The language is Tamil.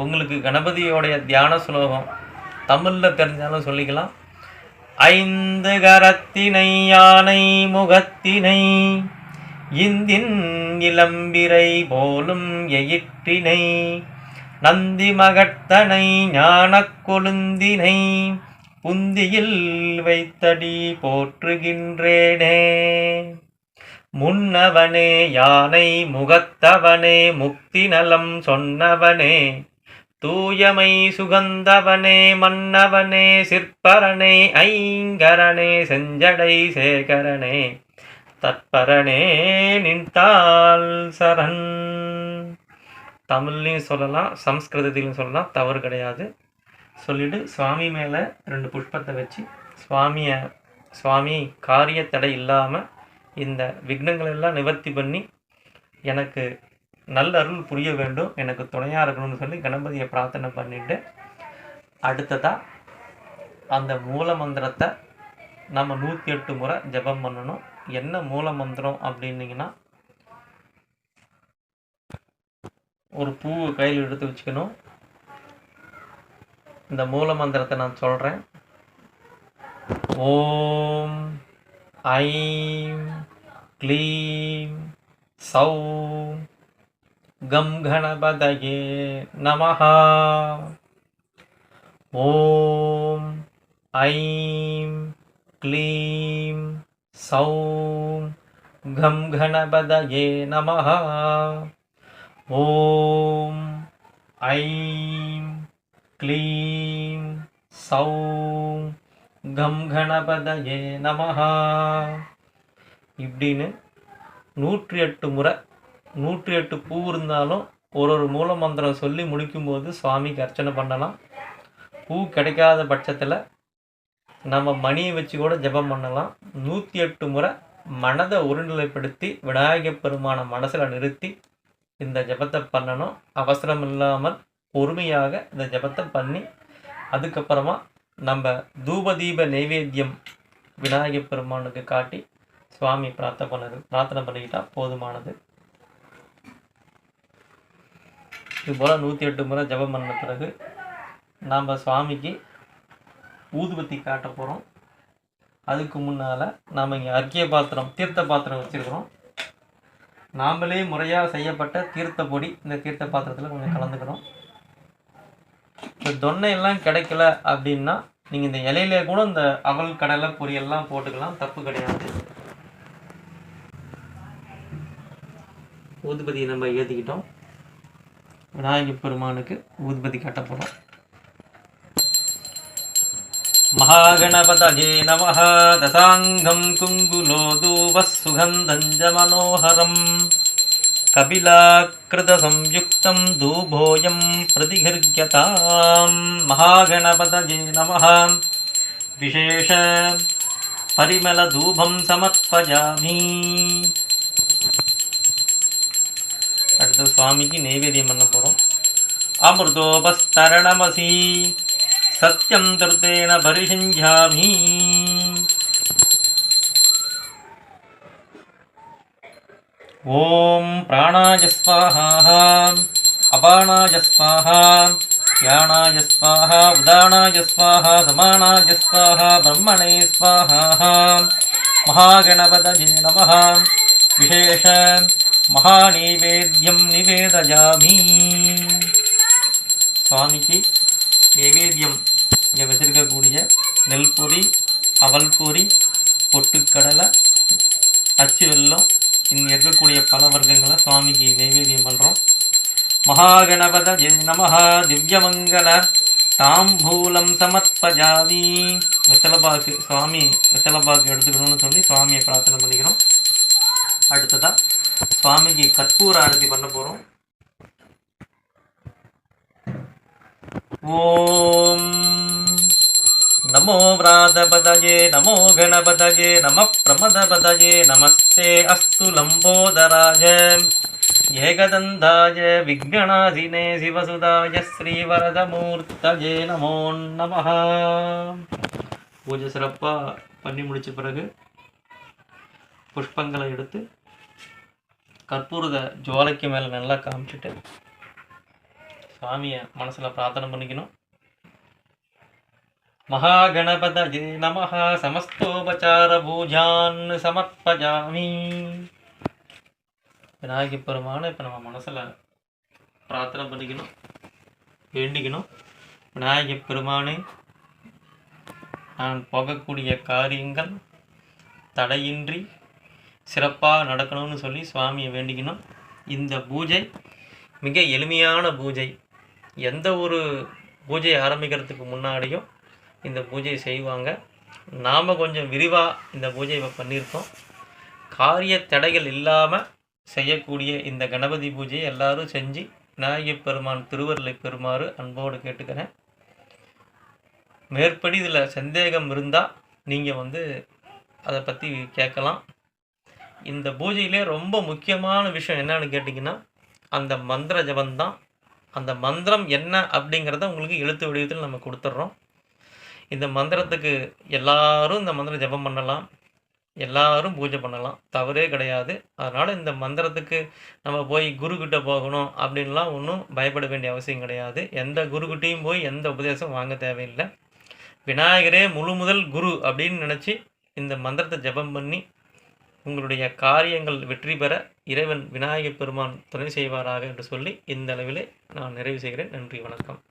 உங்களுக்கு கணபதியோடைய தியான சுலோகம் தமிழில் தெரிஞ்சாலும் சொல்லிக்கலாம். ஐந்து கரத்தினை யானை முகத்தினை இந்தின் இளம்பிரை போலும் எயிற்றினை நந்தி மகத்தனை ஞானக் கொழுந்தினை புந்தியில் வைத்தடி போற்றுகின்றேனே. முன்னவனே யானை முகத்தவனே முக்தி நலம் சொன்னவனே தூயமை சுகந்தவனே மன்னவனே சிற்பரனே ஐங்கரனே செஞ்சடை சேகரனே தற்பரனே நின்றால் சரண். தமிழ்லையும் சொல்லலாம், சம்ஸ்கிருதத்திலையும் சொல்லலாம், தவறு கிடையாது. சொல்லிவிட்டு சுவாமி மேலே 2 புஷ்பத்தை வச்சு சுவாமி காரிய தடை இல்லாமல் இந்த விக்னங்கள் எல்லாம் நிவர்த்தி பண்ணி எனக்கு நல்ல அருள் புரிய வேண்டும், எனக்கு துணையாக இருக்கணும்னு சொல்லி கணபதியை பிரார்த்தனை பண்ணிட்டு அடுத்ததாக அந்த மூல மந்திரத்தை நம்ம 108 முறை ஜபம் பண்ணணும். என்ன மூல மந்திரம் அப்படின்னீங்கன்னா, ஒரு பூவை கையில் எடுத்து வச்சுக்கணும். இந்த மூல மந்திரத்தை நான் சொல்கிறேன். ஓம் ஐம் க்ளீம் சௌம் கம் கணபதயே நமஹ. ஓம் ஐம் க்ளீம் சௌம் கம் கணபதயே நமஹ. ஓம் ஐம் க்ளீம் சௌம் கம் கணபதயே நமஹ. இப்படின்னு 108 முறை 108 பூ இருந்தாலும் ஒரு மூல மந்திரம் சொல்லி முடிக்கும்போது சுவாமிக்கு அர்ச்சனை பண்ணலாம். பூ கிடைக்காத பட்சத்தில் நம்ம மணியை வச்சு கூட ஜபம் பண்ணலாம். 108 முறை மனதை ஒருநிலைப்படுத்தி விநாயகப் பெருமான மனசில் நிறுத்தி இந்த ஜபத்தை பண்ணணும். அவசரம் இல்லாமல் பொறுமையாக இந்த ஜபத்தை பண்ணி அதுக்கப்புறமா நம்ம தூபதீப நைவேத்தியம் விநாயகப் பெருமானுக்கு காட்டி சுவாமி பிரார்த்தனை பண்ணிக்கிட்டா போதுமானது. இதுபோல் 108 முறை ஜபம் பண்ண பிறகு நாம் சுவாமிக்கு ஊதுபத்தி காட்ட போகிறோம். அதுக்கு முன்னால் நாம் இங்கே அர்க்கிய பாத்திரம் தீர்த்த பாத்திரம் வச்சுருக்கிறோம். நாமளே முறையாக செய்யப்பட்ட தீர்த்த பொடி இந்த தீர்த்த பாத்திரத்தில் கொஞ்சம் கலந்துக்கிறோம். இந்த தொன்னையெல்லாம் கிடைக்கல அப்படின்னா நீங்கள் இந்த இலையிலே கூட இந்த அவல் கடலை பொரியெல்லாம் போட்டுக்கலாம், தப்பு கிடையாது. ஊதுபதியை நம்ம ஏற்றிக்கிட்டோம். விநாயகப் பெருமானுக்கு ஊதுபதி காட்ட போகிறோம். மகாகணபதயே நமஹ. தசாங்கம் குங்குலோ தூபஸ் சுகந்தஞ்ச மனோஹரம் கபிலாக்கிருத சம்யுக்தம் தூபோயம் பிரதிகிர்யதாம். மகாகணபதயே நமஹ. விசேஷ பரிமள தூபம் சமர்ப்பயாமி. அடுத்து சுவாமிக்கு நைவேத்தியம் பண்ண போகிறோம். அமிர்தோபஸ்தரணமசி சத்யம் திருத்தேன பரிஷிஞ்சாமி. ஓம் பிராணாய ஸ்வாஹா அபானாய ஸ்வாஹா யானாய ஸ்வாஹா உதானாய ஸ்வாஹா சமானாய ஸ்வாஹா பிரம்மணே ஸ்வாஹா. மகாகணபதயே நமஹ. விசேஷ மகாநைவேத்தியம் நிவேதயாமி. சுவாமிக்கு நைவேத்தியம் இங்கே வச்சிருக்கக்கூடிய நெல் பொரி, அவல் பொரி, பொட்டுக்கடலை, அச்சு வெல்லம், இங்கே இருக்கக்கூடிய பல வர்க்கங்களை சுவாமிக்கு நைவேத்தியம் பண்ணுறோம். மகாகணபதயே நமஹ. திவ்யமங்கல தாம்பூலம் சமர்ப்பயாமி. வெத்தலைப்பாக்கு சுவாமி வெத்தலைப்பாக்கு எடுத்துக்கணும்னு சொல்லி சுவாமியை பிரார்த்தனை பண்ணிக்கிறோம். அடுத்ததாக சுவாமிக்கு கற்பூர ஆரத்தி பண்ண போகிறோம். ஓம் நமோ விராதபதயே நமோ கணபதயே நம பிரமதபதயே நமஸ்தே அஸ்து லம்போதராய ஏகதந்தாய விக்னநாசினே சிவசுதாய ஸ்ரீவரதமூர்த்தயே நமோ நமஹ. பூஜை சிறப்பாக பண்ணி முடித்த பிறகு புஷ்பங்களை எடுத்து கற்பூரத ஜுவாலைக்கு மேலே நல்லா காமிச்சிட்டு சுவாமியை மனசில் பிரார்த்தனை பண்ணிக்கணும். மகாகணபதயே நமஹ. சமஸ்தோபசார பூஜான் சமர்ப்பயாமி. விநாயகப் பெருமானை இப்போ நம்ம மனசில் பிரார்த்தனை பண்ணிக்கணும், வேண்டிக்கணும். விநாயகப் பெருமானே, நான் போகக்கூடிய காரியங்கள் தடையின்றி சிறப்பாக நடக்கணும்னு சொல்லி சுவாமியை வேண்டிக்கணும். இந்த பூஜை மிக எளிமையான பூஜை. எந்த ஒரு பூஜையை ஆரம்பிக்கிறதுக்கு முன்னாடியும் இந்த பூஜையை செய்வாங்க. நாம் கொஞ்சம் விரிவாக இந்த பூஜையை பண்ணியிருக்கோம். காரிய தடைகள் இல்லாமல் செய்யக்கூடிய இந்த கணபதி பூஜையை எல்லாரும் செஞ்சு விநாயகப் பெருமான் திருவருளை பெறுமாறு அன்போடு கேட்டுக்கிறேன். மேற்படி இதில் சந்தேகம் இருந்தால் நீங்கள் அதை பற்றி கேட்கலாம். இந்த பூஜையிலே ரொம்ப முக்கியமான விஷயம் என்னன்னு கேட்டிங்கன்னா, அந்த மந்திர ஜபந்தான். அந்த மந்திரம் என்ன அப்படிங்கிறத உங்களுக்கு எழுத்து வடிவத்தில் நம்ம கொடுத்துட்றோம். இந்த மந்திரத்துக்கு எல்லாரும் இந்த மந்திரம் ஜபம் பண்ணலாம், எல்லாரும் பூஜை பண்ணலாம், தவறே கிடையாது. அதனால் இந்த மந்திரத்துக்கு நம்ம போய் குருக்கிட்ட போகணும் அப்படின்லாம் ஒன்றும் பயப்பட வேண்டிய அவசியம் கிடையாது. எந்த குருக்கிட்டையும் போய் எந்த உபதேசம் வாங்க தேவையில்லை. விநாயகரே முழு முதல் குரு அப்படின்னு நினச்சி இந்த மந்திரத்தை ஜபம் பண்ணி உங்களுடைய காரியங்கள் வெற்றி பெற இறைவன் விநாயகப் பெருமான் துணை செய்வாராக என்று சொல்லி இந்த அளவிலே நான் நிறைவு செய்கிறேன். நன்றி, வணக்கம்.